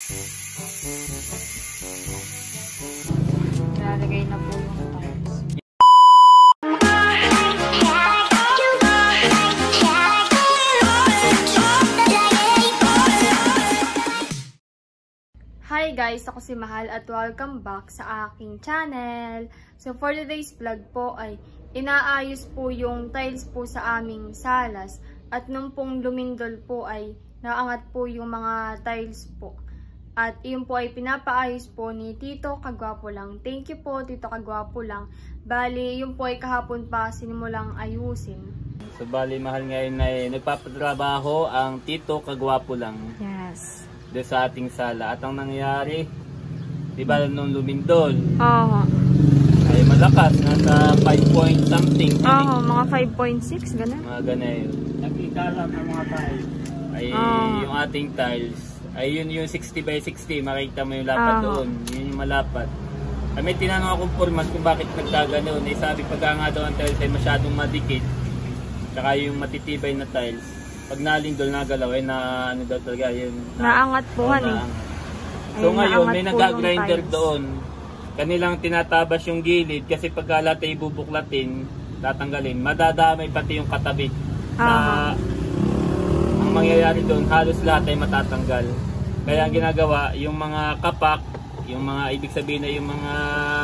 Lalagay na po yung tiles. Hi guys! Ako si Mahal at welcome back sa aking channel. So for today's vlog po ay inaayos po yung tiles po sa aming salas. At nung pong lumindol po ay naangat po yung mga tiles po. At yun po ay pinapaayos po ni Tito Kagwapo Lang. Thank you po Tito Kagwapo Lang. Bali yun po ay kahapon pa sinimulang ayusin. So bali Mahal ngayon ay nagpapatrabaho ang Tito Kagwapo Lang. Yes. Doon sa ating sala. At ang nangyari, di ba nung lumindol? Oo. Ay malakas, nasa 5 point something. Oo, mga 5.6, gano'n. Mga ganun. Nagkikalat ang mga tiles. Ay yung ating tiles. Ay yun yung 60 by 60, makita mo yung lapat doon. Yun yung malapat. May tinanong akong foreman kung bakit nagkaganoon. Eh sabi pagka nga daw ang tiles ay masyadong madikit. Tsaka yung matitibay na tiles. Pag nalindol, nagalaw, ay na ano daw talaga yun. Naangat po han eh. So ngayon, may nag-grinder doon. Kanilang tinatabas yung gilid kasi pagka lahat ay bubuklatin, tatanggalin, madadamay pati yung katabi. Ang mangyayari doon, halos lahat ay matatanggal. Kaya ang ginagawa, yung mga kapak, yung mga ibig sabihin na yung mga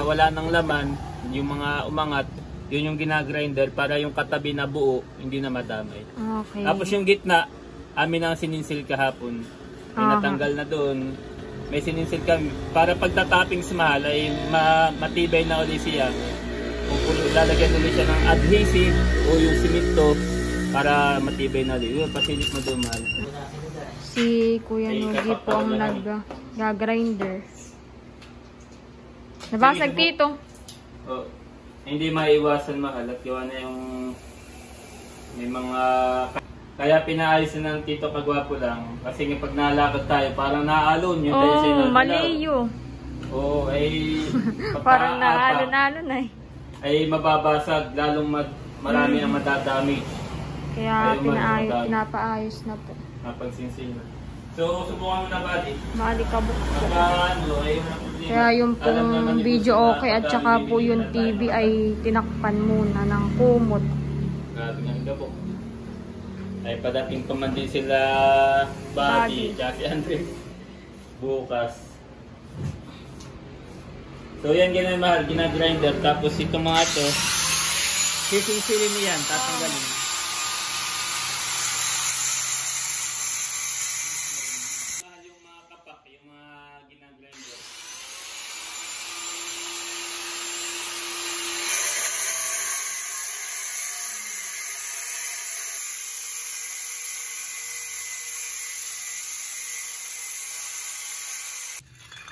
wala ng laman, yung mga umangat, yun yung ginagrinder para yung katabi na buo, hindi na madamay. Okay. Tapos yung gitna, amin ang sininsil kahapon. May natanggal na doon. May sininsil kami. Para pagtatapping sa Mahal ay matibay na ulit siya. Kung lalagyan ulit siya ng adhesive o yung simento para matibay na ulit. Yun, pasilip mo doon Mahal. Si Kuya Nugi po ang nag-grinder. Nabasag Tito. Oh. Hindi maiwasan Mahal at gawa na yung may mga kaya pinaayos na ng Tito Kagwapo Lang kasi nga pag nalakad tayo parang naaalon yung tayo sa inyo. Malayo. Oo, ay parang naalon-alon ay. Ay mababasag lalong marami ang madadamage. Kaya pinapaayos na po. Napagsinsin na. So, subukan mo na ba di? Maalikabok po. Ayun na problema. Kaya yung pong video okay at saka po yung TV ay tinakpan muna ng kumot. Grabe nga gabok. Ay padating pa man din sila Buddy, tsaka si Andre bukas. So yan Mahal, ginagrinder. Tapos itong mga to, sising-silin niyan, tatanggalin.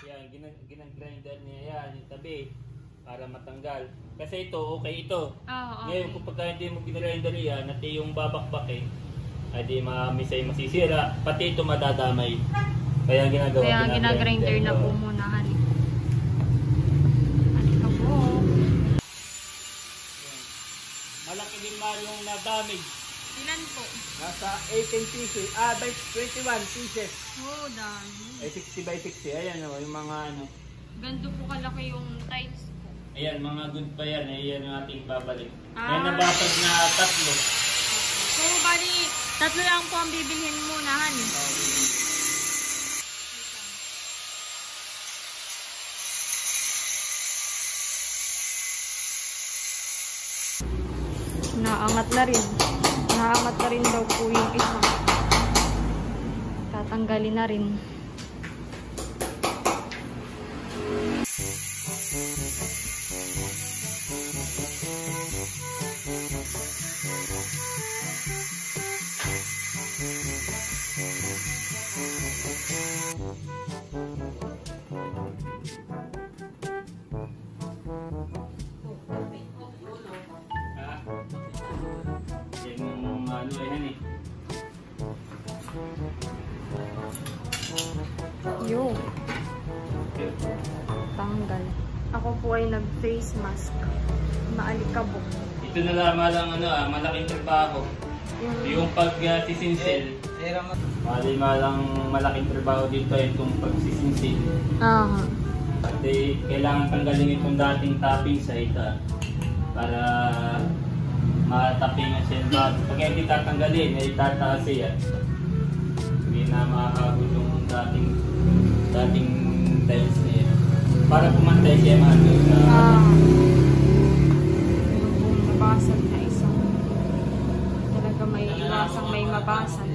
Yan, ginag-grinder niya yan, yung tabi, para matanggal. Kasi ito, okay ito. Ngayon, kung pagka hindi mo ginagrinder yan, at yung babakbak eh, ay di mamisay masisira, pati ito madadamay. Kaya ginagawa, ginagrinder na po muna. Malaki din yung na-damage. Ilan po? Nasa 18 pieces, 21 pieces. Oh, dami. Ay 60 by 60, ayan o, yung mga ano. Ganito po kalaki yung tiles po. Ayan, mga good pa yan, ayan yung ating babalik. May nabasag na 3. So, bali, 3 lang po ang bibilhin muna, honey. Naangat na rin. Naangat na rin daw po yung isa. Tatanggalin na rin. Yo. Tanggal. Ako po ay nag-face mask. Maalikabok. Ito na lang malaking trabaho. Yung pag sisinsil, Mali nga lang malaking trabaho dito itong pagsisinsin. At kailangan tanggalin itong dating topping sa ita para matapingan siya. Pag hindi tatanggalin, ay tataas siya. Hindi na makakabot yung dating tiles niya. Para pumantay siya mabasag na isa. Talaga may iwasang may mabasag.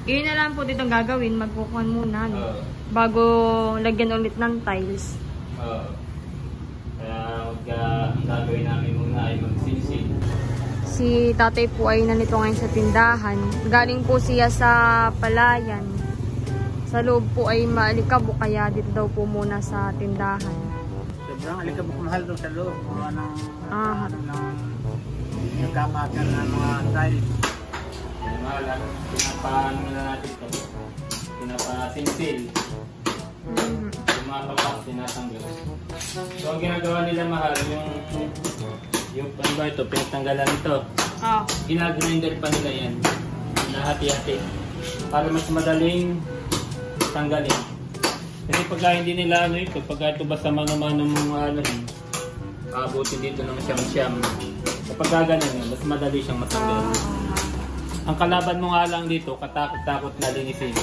Yun na lang po ditong gagawin, magkukuhan muna bago lagyan ulit ng tiles. Kaya ang gagawin namin muna ay magsinsin. Si tatay po ay nandito ngayon sa tindahan. Galing po siya sa palayan. Sa loob po ay maalikabok, kaya dito daw po muna sa tindahan. Sobrang alikabok mahal daw sa loob. Nagkamakan ng mga tiles. Pinapaano na natin ito. Pinapasinsil. Tumapapak, tinatanggal. So ang ginagawa nila mahal, yung ano ba ito, pinatanggalan ito. Ginagrinder pa nila yan. Nahati-hati. Para mas madaling tanggalin. Kasi pagka hindi nila ano ito, pagka ito basta mano-mano mong abutin dito ng siyam-siyam. Kapag ganun, mas madali siyang matanggal. Ang kalaban mo nga lang dito, katakot-takot na linisin.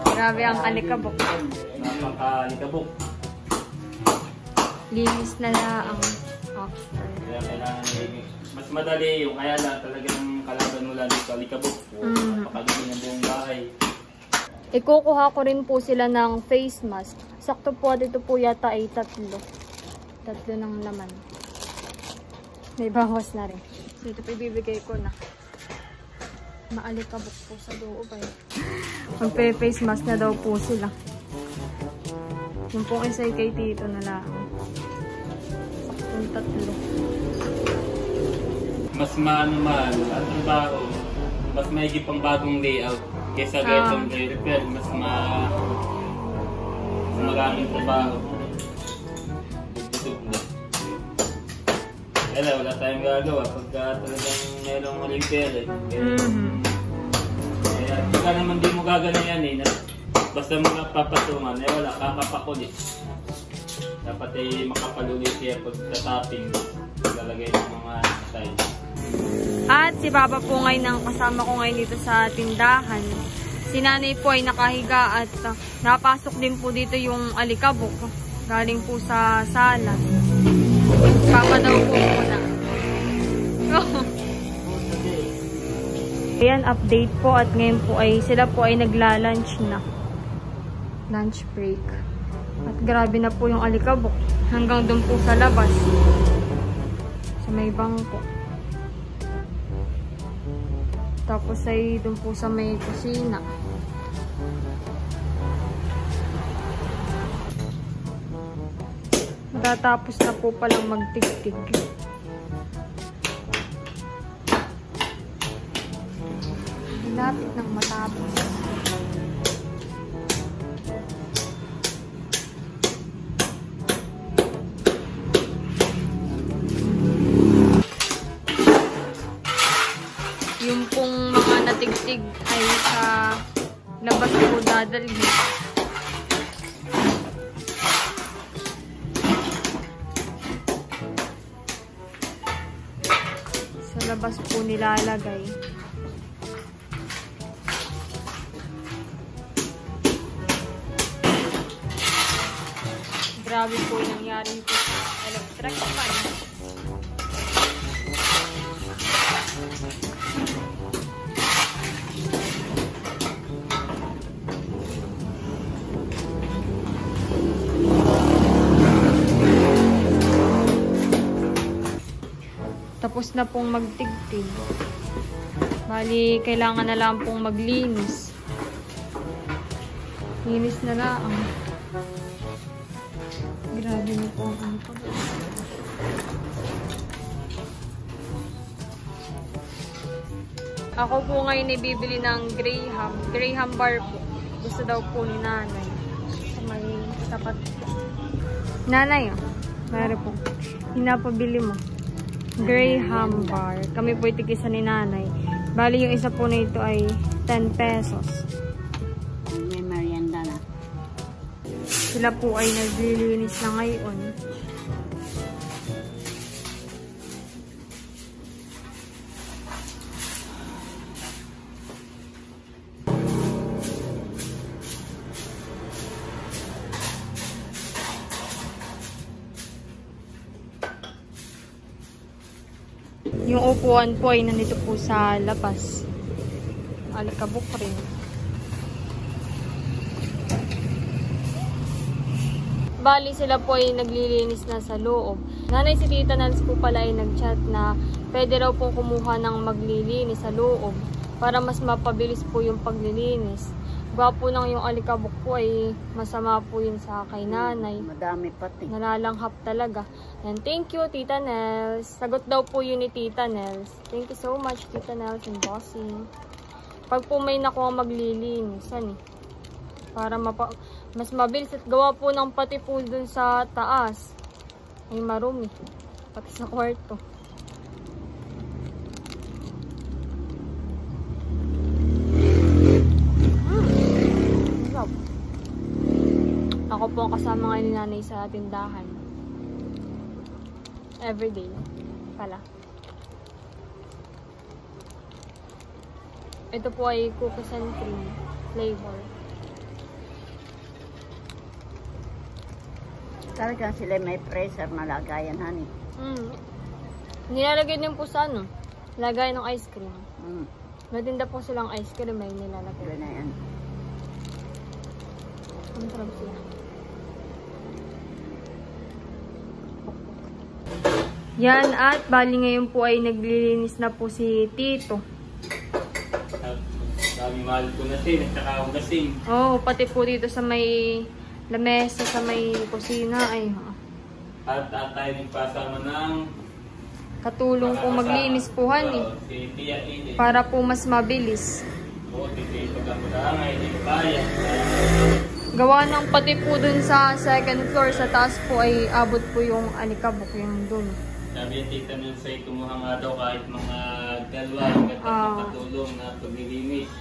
Grabe ang alikabok. Napaka-alikabok. Linis na lang after. Kaya kailangan linis. Mas madali yung kaya lang talagang kalaban mo lang dito, alikabok. Napakadali ng buong bahay. Ikukuha ko rin po sila ng face mask. Sakto po dito po yata ay 3. 3 ng laman. May bawas na rin. So ito po ibibigay ko na. Maalikabok po sa loob ay. Magpe-face mask na daw po sila. Yung pong isa kay Tito na lang. Saktong 3. Mas maano-mahal ang trabaho. Mas maigip ang bagong layout. Kesa ganitong repair. Mas maraming trabaho. Kaya wala tayong gagawa pagka talagang mayroong maling pera. Kaya pagka naman di mo gaganayan basta mo napapatungan, wala, kakapakulit. Dapat ay makapalulit siya pagka-topping, lalagay ng mga tiles. At si Papa po ngayon ang kasama ko ngayon dito sa tindahan. Si Nanay po ay nakahiga at napasok din po dito yung alikabok. Galing po sa sala. Papa daw po muna. Ayan, update po at ngayon po ay sila po ay nagla-lunch na. Lunch break. At grabe na po yung alikabok. Hanggang doon po sa labas. Sa may bangko. Tapos ay doon po sa may kusina. Matatapos na po palang magtigtig. Lapit ng matapos. Yung pong mga natigtig ay sa labas po dadalhin. Sa labas po nilalagay. Grabe po yung nangyari po sa electric fan. Tapos na pong magtigtig. Bali, kailangan na lang pong maglinis. Linis na lang. Grabe na po ang pag. Ako po ngayon ibibili ng Graham. Graham bar po. Gusto daw po ni Nanay. Sa may tapat po. Nanay, meron po. Hinapabili mo. Graham bar. Kami po itigisa ni nanay. Bali yung isa po na ito ay 10 pesos. May merienda na. Sila po ay naglilinis na ngayon. Yung upuan po ay nandito po sa labas. Alikabok rin. Bali sila po ay naglilinis na sa loob. Nanay si Tita Nels po pala ay nag-chat na pwede raw po kumuha ng maglilinis sa loob para mas mapabilis po yung paglilinis. Gwapo nang yung alikabok po ay masama po yun sa kay nanay. Madami pati. Nalalanghap talaga. And thank you, Tita Nels. Sagot daw po yun ni Tita Nels. Thank you so much, Tita Nels and Bossing. Pag po may nakuha maglilinisan para mas mabilis at gawa po ng pati po dun sa taas. Ay marumi. Pati sa kwarto. Ako po ang kasama ngayon ni nanay sa tindahan. Everyday pala. Ito po ay cookies and cream flavor. Talagang sila may freezer malagayan, honey. Nilalagay din po sa ano? Lagay ng ice cream. Matinda po silang ice cream ay nilalagay. Wala na yan. Ang sarap sila. Yan, at bali ngayon po ay naglilinis na po si Tito. Dami mahal ko na sin, at saka hugasin. Oh, pati po dito sa may lamesa, sa may kusina ay At tayo nagpasama ng katulong po maglinis po hani. Si Tia Ine. Para po mas mabilis. Oo, titito ka mo na ngayon, hindi bayan. Gawa ng pati po dun sa second floor, sa taas po ay abot po yung alikabok yung dun. Sabi yung Tita Nels ay kumuha nga daw kahit mga dalawa, hanggang katulong na paglilinis.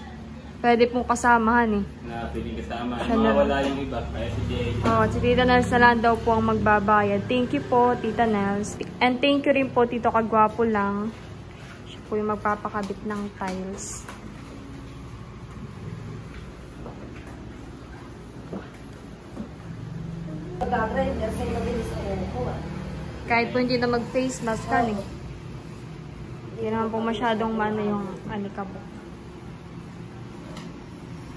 Pwede pong kasamahan Na pwede kasama. Ay Sana. mawala yung iba, kaya si Jay. Si Tita Nels na lang daw po ang magbabayad. Thank you po, Tita Nels. And thank you rin po, Tito Kagwapo lang. Siya po yung magpapakabit ng tiles. Kahit po hindi na mag-face mask ka hindi naman po masyadong mano yung alikabok.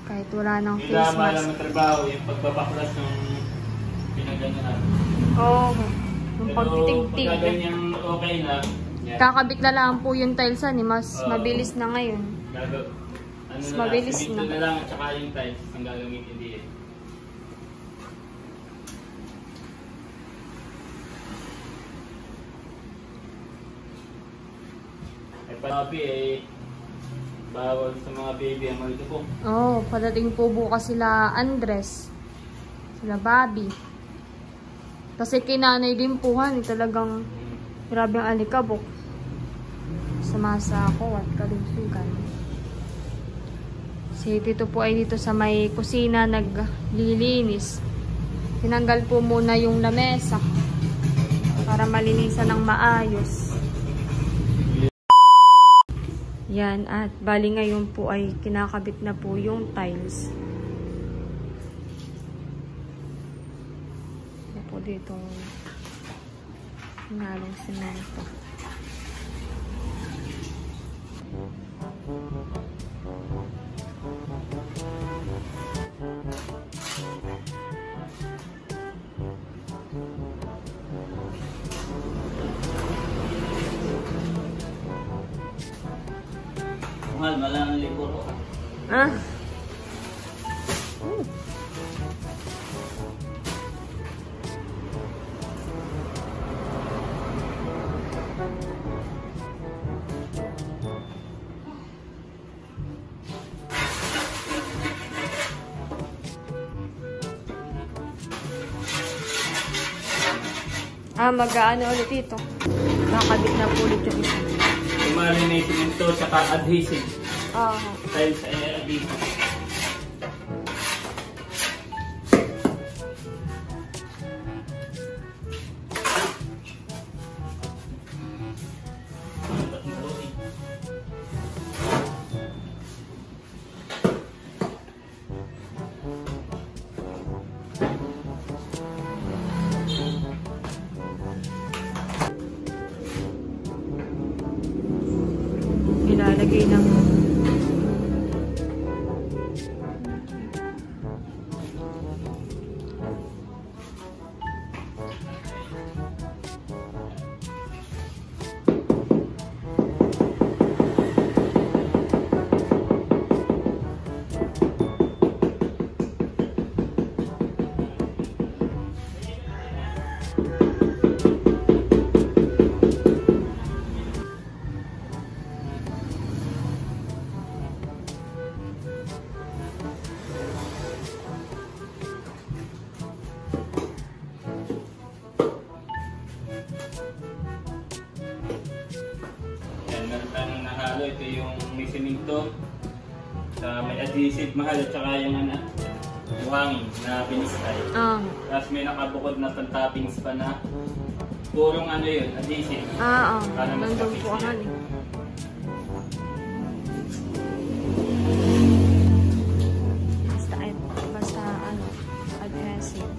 Kahit wala ng Hindi face na malam mask. ang trabaho, yung pagbabaklas ng pinaganohan. Oo. Yung Pero pagtitig-tig. pagka ganyan okay na, yan. Kakabit na lang po yung tiles mas mabilis na ngayon. Mas Ano mabilis simento na. na lang at saka yung tiles ang gagawin hindi eh. Papi eh, bawal sa mga baby ang mga po. Padating po bukas sila Andres. Sila Bobby. Kasi kinanay din po talagang grabe ang alikabok. Samasa ako at kalungsugan. Si Tito po ay dito sa may kusina naglilinis. Tinanggal po muna yung lamesa para malinisan ng maayos. Yan, at bali ngayon po ay kinakabit na po yung tiles. Yan po dito nalong semento. Mahal, malang libur ko. Mag-aano ulit ito. Kakabit na po ulit yung isa. Umali na yung simento, saka adhesive. Tiles ay adhesive. Ilalagay ng Ito yung may simento, may adhesive mahal at saka yung buhangin na binistay. Tapos may nakabukod na pan-toppings pa na purong yun, adhesive. Para mas nandun po ako Basta adhesive.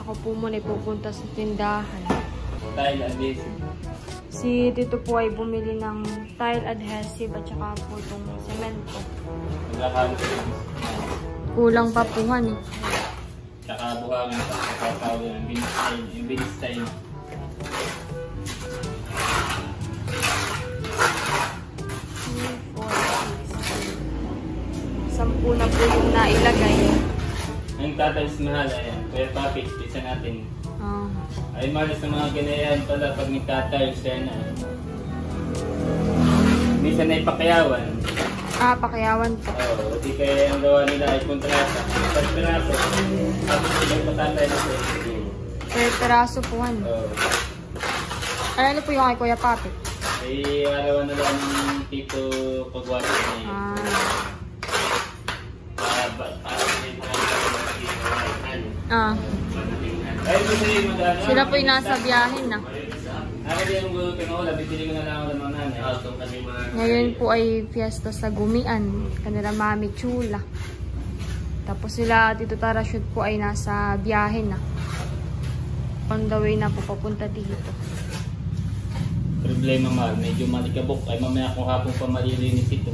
Ako po muna pupunta sa tindahan. Tile adhesive. Si Tito po ay bumili ng tile adhesive at saka po itong semento. Kulang pa po han eh. Tsaka buhangin pa sa power yung binistay. Sampu na po yung nailagay. Ang tatiles mahal, ayan. Kuya Papi, pizza natin. Ay malis ng mga ganayan pala pag nagtatiles yan na. Minsan ay pakayawan. Pakayawan po. Oo, di kaya ang gawa nila ay kontrata. Pagpiraso, tapos yung patatay na po. Peraso po han. Ano po yung kay Kuya Papi? Ay arawan na lang ng Tito Pagwati na yun. Sila po yung nasa biyahin na. Ngayon po ay fiesta sa Gumian. Kanila Mami Chula. Tapos sila Tito Tarashoot po ay nasa biyahin na. On the way na po papunta dito. Problema mahal, medyo malikabok. Ay mamaya kung hapon pa malilinis ito.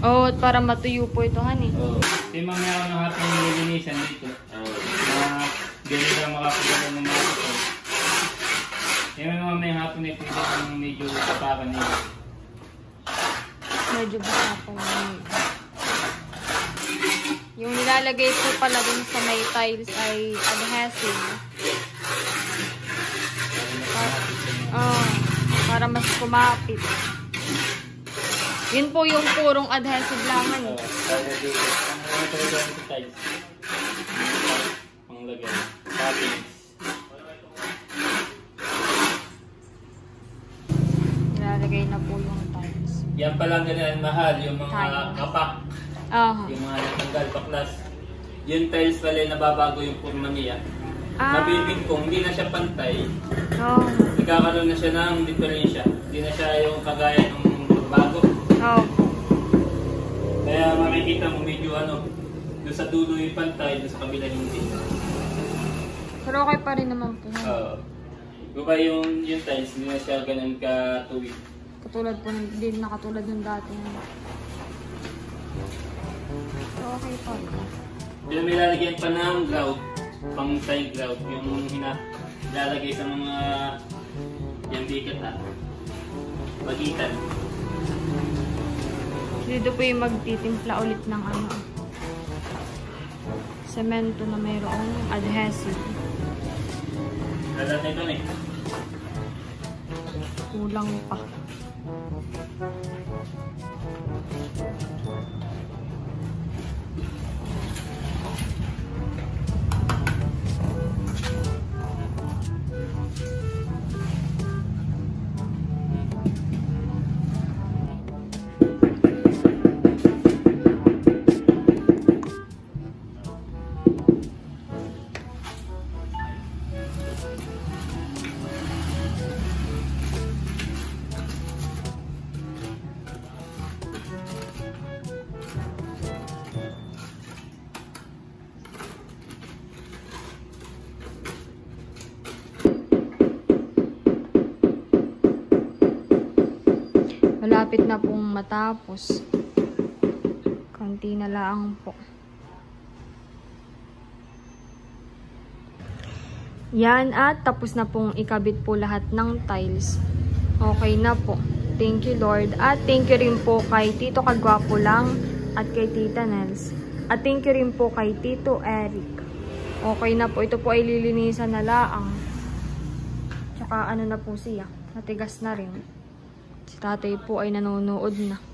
At para matuyo po ito han eh. Kasi mamaya ako ng hapon nililinisan dito. Ganyan lang makakagalaw ng mga ito. Kaya mamaya hapon ay pwede kang medyo kapakan nila. Medyo baka pa lang. Yung nilalagay po pala dun sa may tiles ay adhesive. Para mas kumapit. Yun po yung purong adhesive lamang. Panglagay. Toppings. Nilalagay na po yung tiles. Yan palang ganyan mahal, yung mga kapak. Yung mga natanggal baklas. Yung tiles pala nababago yung forma niya. Nabibingkong, hindi na siya pantay. Nagkakaroon na siya ng diferensya. Hindi na siya yung kagaya ng bago. Kaya makikita mo medyo doon sa dulo yung pantay, doon sa kabila hindi. Pero okay pa rin naman po. Diba yung tiles, hindi na siya ganun katuwid. Katulad po, hindi nakatulad ng dati. So okay pa. Pero may lalagyan pa ng grout, pang side grout, yung lalagay sa mga yung bigat magitan. Dito po yung magtitimpla ulit ng semento na mayroong adhesive. Lalat ito kulang pa. malapit na pong matapos. Konti na lang po. Yan, at tapos na pong ikabit po lahat ng tiles. Okay na po. Thank you Lord. At thank you rin po kay Tito Kagwapo Lang at kay Tita Nels. At thank you rin po kay Tito Eric. Okay na po. Ito po ay lilinisan na laang. Tsaka ano na po siya. Natigas na rin. Si tatay po ay nanonood na.